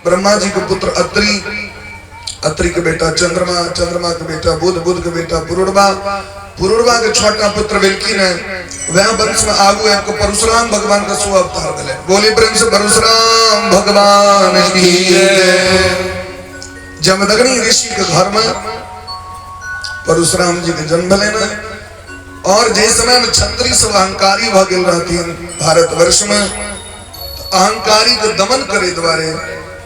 ब्रह्मा जी के पुत्र अत्रि, अत्रि के बेटा चंद्रमा, चंद्रमा के बेटा बुध, बुध के बेटा पुरुरवा, पुरुरवा के छोटा पुत्र बिल्किन है। वह वंश में आगू है परशुराम भगवान का सो अवतार गले। बोली प्रेम से परशुराम भगवान की जय। जमदग्नि ऋषि के घर में परशुराम जी के जन्म लेना और जिस समय में क्षत्रिय सब अहंकारी भगल रहती भारतवर्ष में, तो अहंकारी को दमन करे द्वारे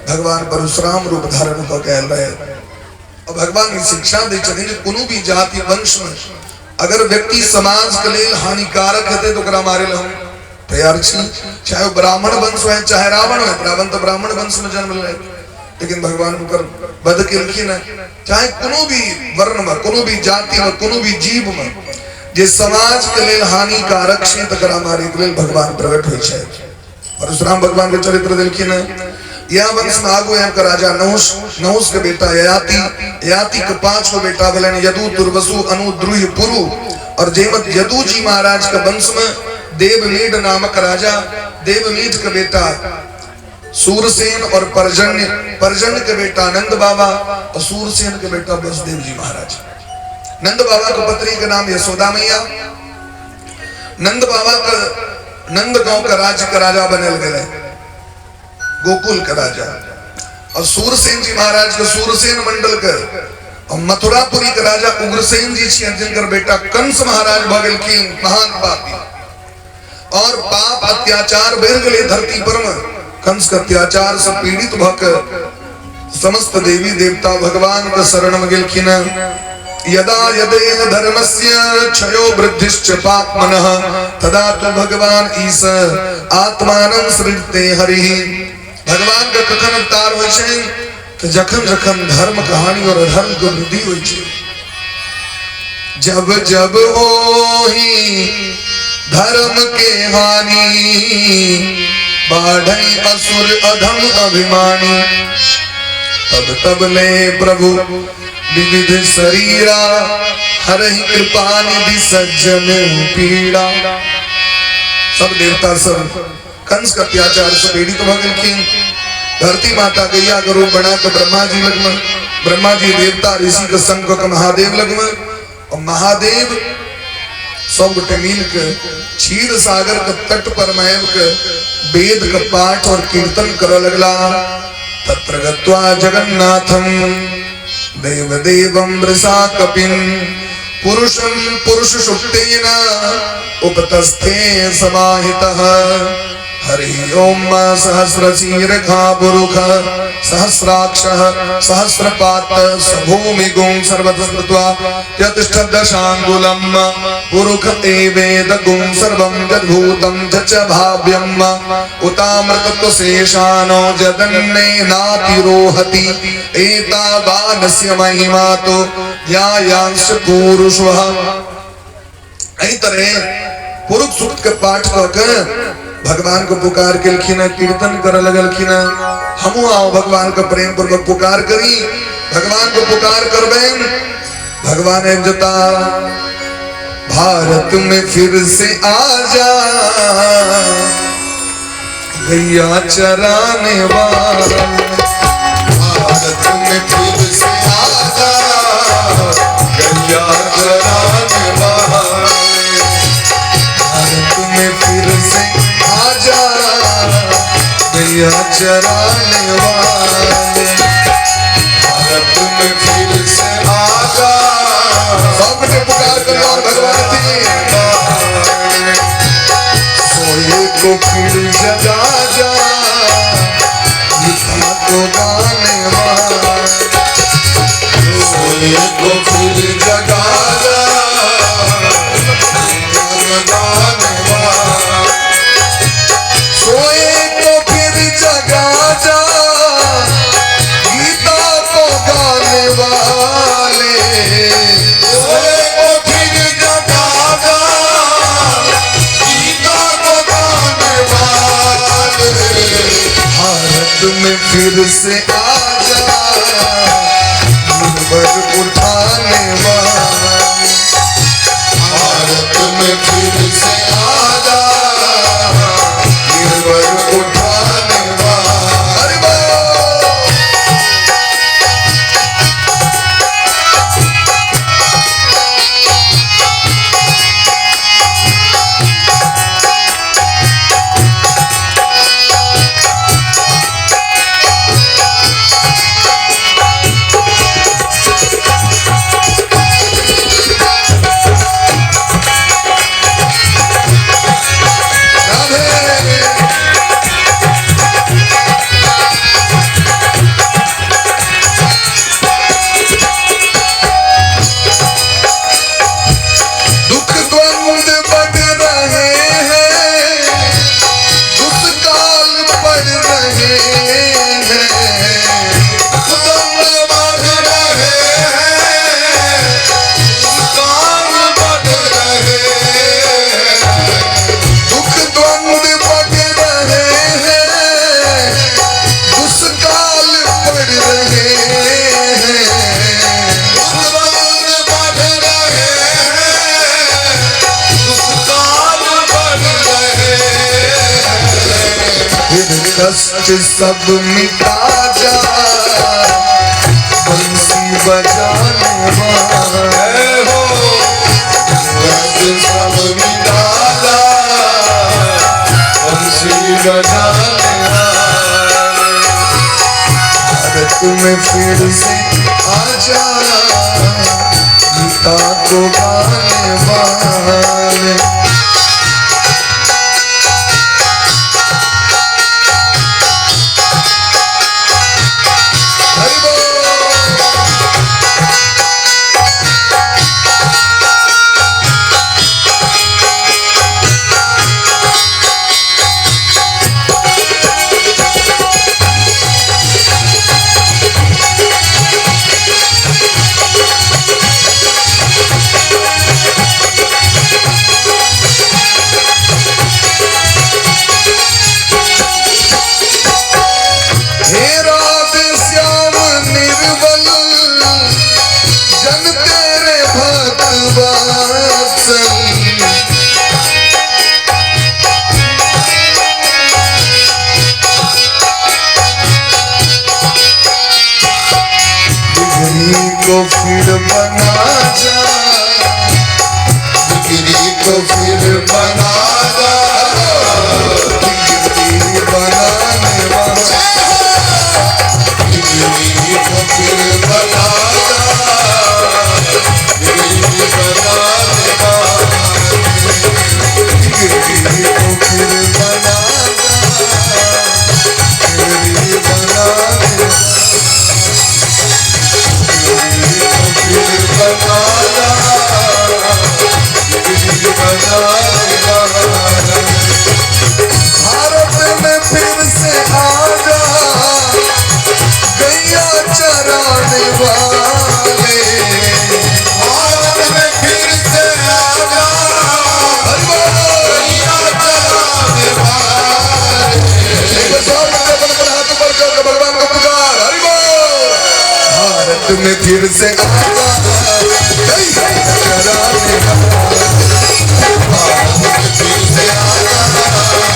भगवान परशुराम रूप धारण को कह रहे। और भगवान की शिक्षा दे चले कोनो भी जाति वंश में अगर व्यक्ति समाज के लिए हानिकारक है तो करा मारे हम तैयार छी। चाहे ब्राह्मण वंश है चाहे रावण है, रावण तो ब्राह्मण वंश में जन्म ले, लेकिन भगवान उनकर बद के लिखी न। चाहे कोनो भी वर्ण में, कोनो भी जाति में, कोनो भी जीव में जे समाज के लिए हानिकारक है तकरा मारे के लिए भगवान प्रकट हुई है। परशुराम भगवान के चरित्र देखी न। यह वंश में आगू है का राजा नहुष, नहुष के बेटा ययाति, ययाति के 5 बेटा बलन यदु, दुर्वसु, अनु, द्रुहि, पुरु। और जेमत यदु जी महाराज के वंश में देवमीड नामक राजा, देवमीड के बेटा सूरसेन और परजन्य, परजन्य के बेटा नंद बाबा और सूरसेन के बेटा वसुदेव जी महाराज। नंद बाबा के पत्नी का नाम यशोदा मैया। नंद बाबा का नंद गांव का राज्य का राजा बनल गए, गोकुल का राजा। और सूरसेन जी महाराज के सूरसेन मंडल के और मथुरापुरी का राजा उग्रसेन जी छियन, जिनकर बेटा कंस महाराज भगल की महान पापी और पाप अत्याचार बढ़ गए धरती पर में। कंस का अत्याचार से पीड़ित भक समस्त देवी देवता भगवान का शरण में गिलखिन। यदा यदेन धर्मस्य क्षयो वृद्धिश्च पाप्मनः तदा तो भगवान ईश आत्मानं सृजते हरि। भगवान का कखन अवतार होय छै तो जखन जखन धर्म कहानी और धर्म को वृद्धि होय छै। जब जब होही धर्म के हानि बाढ़ई असुर अधम अभिमानी। तब तब ले प्रभु विविध शरीरा हरहि कृपा निधि सज्जन पीड़ा। सब देवता सब कंस का अत्याचार से पीड़ित भगलखिन। धरती माता गैया का रूप बना कर ब्रह्मा जी लग में, ब्रह्मा जी देवता ऋषि के संग को महादेव लग में। और महादेव सब गोटे मिल के क्षीर सागर के तट पर महब के वेद का पाठ और कीर्तन कर लगला। तत्र गत्वा जगन्नाथम देव देवम वृषा कपिन पुरुषम पुरुष सुप्तेन उपतस्थे समाहितः। हरि ओम सहस्रशीर्षा पुरुष सहस्राक्षः सहस्रपात सभूमिगुं सर्वतस्त्वा यतिष्ठदशांगुलम् पुरुष एवेदगुं सर्वं यद्भूतं च भाव्यम् उतामृतत्वशेषानो जदन्नेनातिरोहति एतावानस्य महिमा तो यायांश पुरुषः। इस तरह पुरुष सूक्त के पाठ कर भगवान को पुकार के लिखिना, कीर्तन कर लगलखिन। हमू आओ भगवान का प्रेम पूर्वक पुकार करी, भगवान को पुकार करबेन। भगवान एक जता भारत में फिर से आजा गैया चराने वाला। भारत में फिर से आजा गैया चराने वाला। भारत में फिर से आजा गैया चराने वाले। भारत में फिर से आजा। सब ने पुकार कर और भगवान की सोए को फिर जगा जा गीता को गाने वाले। सोए को फिर जगा जा गाने वाले। सोए को फिर जगा जा गीता को गाने वाले। सोए को फिर जगा जा गीता को गाने वाले। भारत में फिर से आजा मुंबर उठाने वाले। भारत में फिर से आजा उठाने वाले। कष्ट सब मिटा जा, बंसी बजाने वाले हो, कष्ट सब मिटा जा, बंसी बजाने वाले। भारत में फिर से आजा, गीता को गाने वाले। को फिर बना जा, गिरी को फिर बना जा, गिरी बनाने वाला, गिरी को फिर बना जा, गिरी बनाने वाला, गिरी को फिर बना जा, गिरी बनाने भारत में फिर से आजा, गैया चराने वाले। भारत में फिर से आजा, गैया चराने वाले। भगवान को पुकार, हरि बोल। भारत में फिर से आजा, गैया चराने वाले। भारत में फिर से आजा,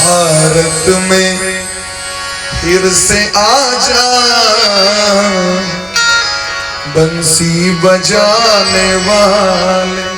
भारत में फिर से आजा, बंसी बजाने वाले।